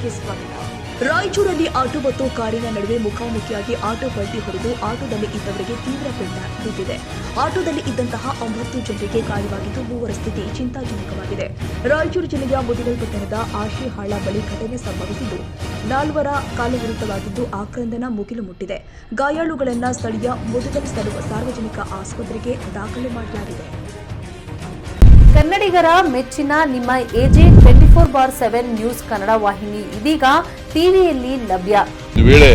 ನ್ಯೂಸ್ಗೆ ಸ್ವಾಗತ. ರಾಯಚೂರಲ್ಲಿ ಆಟೋ ಮತ್ತು ಕಾರಿನ ನಡುವೆ ಮುಖಾಮುಖಿಯಾಗಿ ಆಟೋ ಪಲ್ಟಿ ಹೊಡೆದು ಆಟೋದಲ್ಲಿ ಇದ್ದವರಿಗೆ ತೀವ್ರ ಪೆಟ್ಟು ಬಿದ್ದಿದೆ. ಆಟೋದಲ್ಲಿ ಇದ್ದಂತಹ 9 ಜನರಿಗೆ ಗಾಯವಾಗಿದ್ದು 3 ಸ್ಥಿತಿ ಚಿಂತಾಜನಕವಾಗಿದೆ. ರಾಯಚೂರು ಜಿಲ್ಲೆಯ ಮುದಿಗಲ್ ಪಟ್ಟಣದ ಆಶಿಹಾಳ ಬಳಿ ಘಟನೆ ಸಂಭವಿಸಿದ್ದು 4 ಕಾಲುವಿರುತವಾಗಿದ್ದು ಆಕ್ರಂದನ ಮುಗಿಲು ಮುಟ್ಟಿದೆ. ಗಾಯಾಳುಗಳನ್ನು ಸ್ಥಳೀಯ ಮುದಿಗಲ್ ಸಾರ್ವಜನಿಕ ಆಸ್ಪತ್ರೆಗೆ ದಾಖಲು ಮಾಡಲಾಗಿದೆ. ಕನ್ನಡಿಗರ ಮೆಚ್ಚಿನ ನಿಮ್ಮ ಎಜೆ 24/7 ನ್ಯೂಸ್ ಕನ್ನಡ ವಾಹಿನಿ ಇದೀಗ ಟಿವಿಯಲ್ಲಿ ಲಭ್ಯ. ವೇಳೆ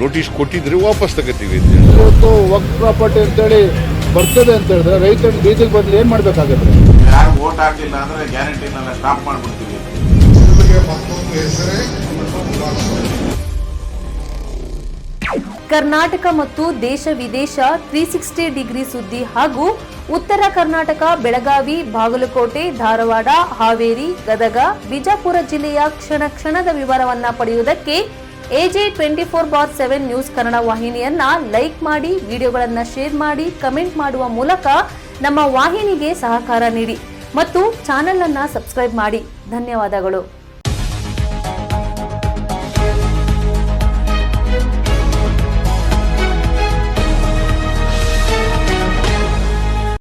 ನೋಟಿಸ್ ಕೊಟ್ಟಿದ್ರೆ ವಾಪಸ್ ತಗೋತೀವಿ. ಇವತ್ತು ವಕ್ಫ್ ಪ್ರಾಪರ್ಟಿ ಅಂತೇಳಿ ಬರ್ತದೆ ಅಂತ ಹೇಳಿದ್ರೆ ರೈತರ ಬೀದಿಗೆ ಬಂದು ಏನ್ ಮಾಡ್ಬೇಕಾಗತ್ತೆ? ಯಾರು ವೋಟ್ ಹಾಕಿಲ್ಲ ಅಂದ್ರೆ ಗ್ಯಾರಂಟಿನೆಲ್ಲ ಸ್ಟಾಪ್ ಮಾಡ್ಬಿಡ್ತೀವಿ. ಕರ್ನಾಟಕ ಮತ್ತು ದೇಶ ವಿದೇಶ 360 ಡಿಗ್ರಿ ಸುದ್ದಿ ಹಾಗೂ ಉತ್ತರ ಕರ್ನಾಟಕ ಬೆಳಗಾವಿ, ಬಾಗಲಕೋಟೆ, ಧಾರವಾಡ, ಹಾವೇರಿ, ಗದಗ, ಬಿಜಾಪುರ ಜಿಲ್ಲೆಯ ಕ್ಷಣ ಕ್ಷಣದ ವಿವರವನ್ನ ಪಡೆಯುವುದಕ್ಕೆ ಎಜೆ 24/7 ನ್ಯೂಸ್ ಕನ್ನಡ ವಾಹಿನಿಯನ್ನ ಲೈಕ್ ಮಾಡಿ, ವಿಡಿಯೋಗಳನ್ನ ಶೇರ್ ಮಾಡಿ, ಕಮೆಂಟ್ ಮಾಡುವ ಮೂಲಕ ನಮ್ಮ ವಾಹಿನಿಗೆ ಸಹಕಾರ ನೀಡಿ ಮತ್ತು ಚಾನೆಲ್ ಅನ್ನ ಸಬ್ಸ್ಕ್ರೈಬ್ ಮಾಡಿ. ಧನ್ಯವಾದಗಳು.